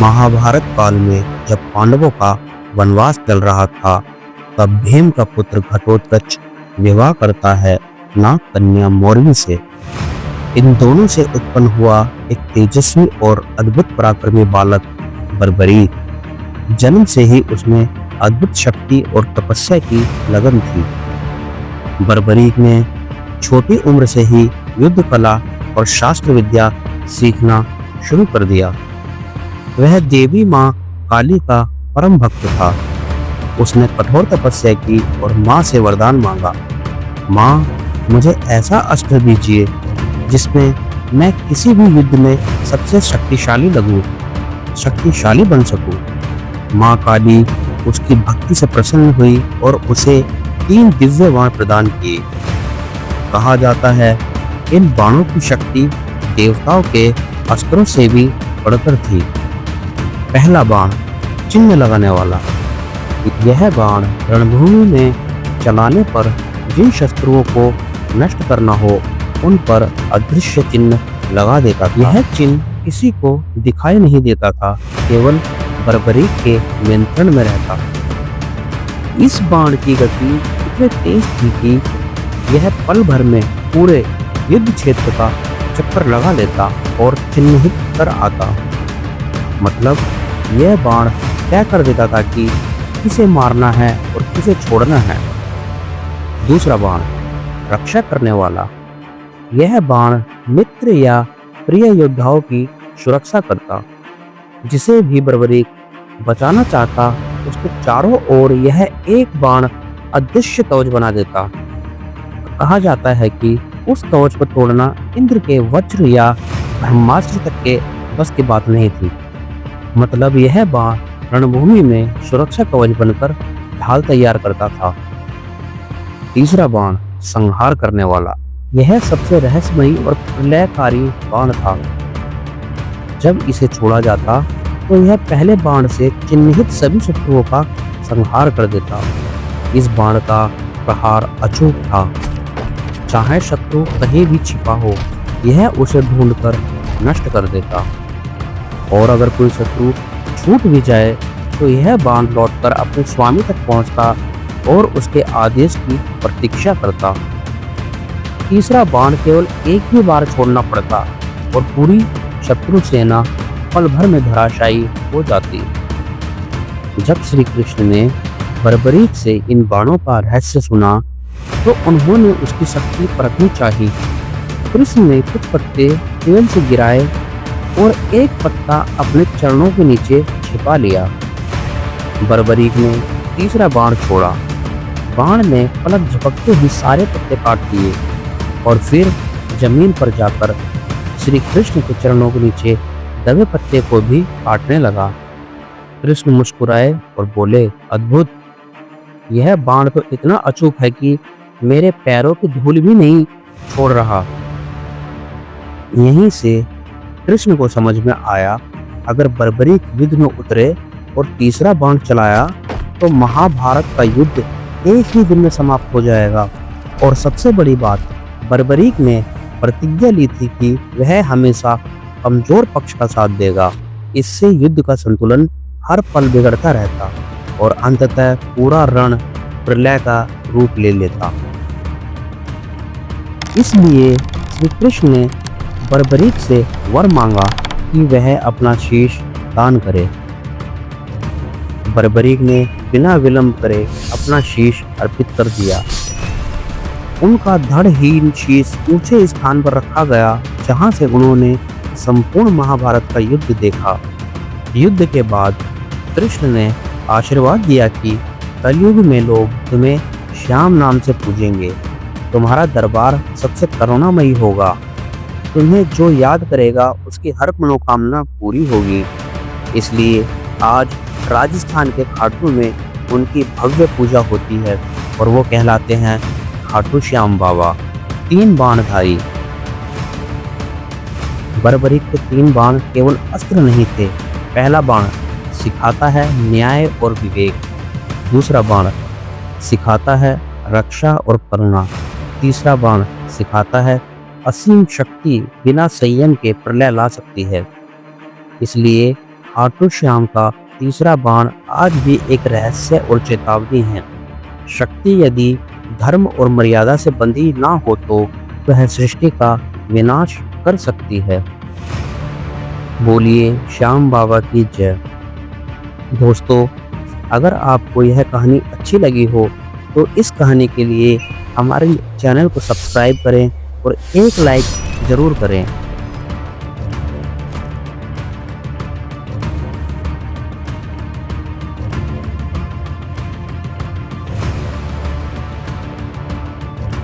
महाभारत काल में जब पांडवों का वनवास चल रहा था, तब भीम का पुत्र घटोत्कच विवाह करता है नाग कन्या मौर्वी से। इन दोनों से उत्पन्न हुआ एक तेजस्वी और अद्भुत पराक्रमी बालक बर्बरीक। जन्म से ही उसमें अद्भुत शक्ति और तपस्या की लगन थी। बर्बरीक ने छोटी उम्र से ही युद्ध कला और शास्त्र विद्या सीखना शुरू कर दिया। वह देवी माँ काली का परम भक्त था। उसने कठोर तपस्या की और माँ से वरदान मांगा, माँ मुझे ऐसा अस्त्र दीजिए जिसमें मैं किसी भी युद्ध में सबसे शक्तिशाली बन सकूं। माँ काली उसकी भक्ति से प्रसन्न हुई और उसे 3 दिव्य बाण प्रदान किए। कहा जाता है इन बाणों की शक्ति देवताओं के अस्त्रों से भी बढ़कर थी। पहला बाण चिन्ह लगाने वाला। यह बाण रणभूमि में चलाने पर जिन शत्रुओं को नष्ट करना हो उन पर अदृश्य चिन्ह लगा देता था। यह चिन्ह किसी को दिखाई नहीं देता था, केवल बर्बरीक के नियंत्रण में रहता। इस बाण की गति इतनी तेज थी कि यह पल भर में पूरे युद्ध क्षेत्र का चक्कर लगा लेता और चिन्हित कर आता। मतलब यह बाण तय कर देता था कि किसे मारना है और किसे छोड़ना है। दूसरा बाण रक्षा करने वाला। यह बाण मित्र या प्रिय योद्धाओं की सुरक्षा करता। जिसे भी बर्बरीक बचाना चाहता उसके चारों ओर यह एक बाण अदृश्य कवच बना देता। कहा जाता है कि उस कवच को तोड़ना इंद्र के वज्र या ब्रह्मास्त्र तक के बस की बात नहीं थी। मतलब यह बाण रणभूमि में सुरक्षा कवच बनकर ढाल तैयार करता था। तीसरा बाण संहार करने वाला। यह सबसे रहस्यमयी और प्रलयकारी बाण था। जब इसे छोड़ा जाता तो यह पहले बाण से चिन्हित सभी शत्रुओं का संहार कर देता। इस बाण का प्रहार अचूक था। चाहे शत्रु कहीं भी छिपा हो, यह उसे ढूंढकर नष्ट कर देता। और अगर कोई शत्रु छूट भी जाए तो यह बाण लौटकर अपने स्वामी तक पहुंचता और उसके आदेश की प्रतीक्षा करता। तीसरा बाण केवल एक ही बार छोड़ना पड़ता और पूरी शत्रु सेना पल भर में धराशायी हो जाती। जब श्री कृष्ण ने बर्बरीक से इन बाणों का रहस्य सुना तो उन्होंने उसकी शक्ति परखनी चाहिए। कृष्ण ने कुछ पत्ते तेल से गिराए और एक पत्ता अपने चरणों के नीचे छिपा लिया। बर्बरीक ने तीसरा बाण छोड़ा। बाण ने पलक झपकते ही सारे पत्ते काट दिए और फिर जमीन पर जाकर श्री कृष्ण के चरणों के नीचे दबे पत्ते को भी काटने लगा। कृष्ण मुस्कुराए और बोले, अद्भुत! यह बाण तो इतना अचूक है कि मेरे पैरों की धूल भी नहीं छोड़ रहा। यहीं से कृष्ण को समझ में आया, अगर बर्बरीक युद्ध में उतरे और तीसरा बाण चलाया तो महाभारत का युद्ध एक ही दिन में समाप्त हो जाएगा। और सबसे बड़ी बात, बर्बरीक ने प्रतिज्ञा ली थी कि वह हमेशा कमजोर पक्ष का साथ देगा। इससे युद्ध का संतुलन हर पल बिगड़ता रहता और अंततः पूरा रण प्रलय का रूप ले लेता। इसलिए श्री कृष्ण ने बर्बरीक से वर मांगा कि वह अपना शीश दान करे। बर्बरीक ने बिना विलंब करे अपना शीश अर्पित कर दिया। उनका धड़हीन शीश ऊंचे स्थान पर रखा गया जहां से उन्होंने संपूर्ण महाभारत का युद्ध देखा। युद्ध के बाद कृष्ण ने आशीर्वाद दिया कि कलयुग में लोग तुम्हें श्याम नाम से पूजेंगे। तुम्हारा दरबार सबसे करुणामयी होगा। तुम्हें जो याद करेगा उसकी हर मनोकामना पूरी होगी। इसलिए आज राजस्थान के खाटू में उनकी भव्य पूजा होती है और वो कहलाते हैं खाटू श्याम बाबा, 3 बाणधारी। बर्बरीक के 3 बाण केवल अस्त्र नहीं थे। पहला बाण सिखाता है न्याय और विवेक। दूसरा बाण सिखाता है रक्षा और करुणा। तीसरा बाण सिखाता है असीम शक्ति बिना संयम के प्रलय ला सकती है। इसलिए ऑटो श्याम का तीसरा बाण आज भी एक रहस्य और चेतावनी है। शक्ति यदि धर्म और मर्यादा से बंधी ना हो तो वह सृष्टि का विनाश कर सकती है। बोलिए श्याम बाबा की जय। दोस्तों, अगर आपको यह कहानी अच्छी लगी हो तो इस कहानी के लिए हमारे चैनल को सब्सक्राइब करें और एक लाइक ज़रूर करें।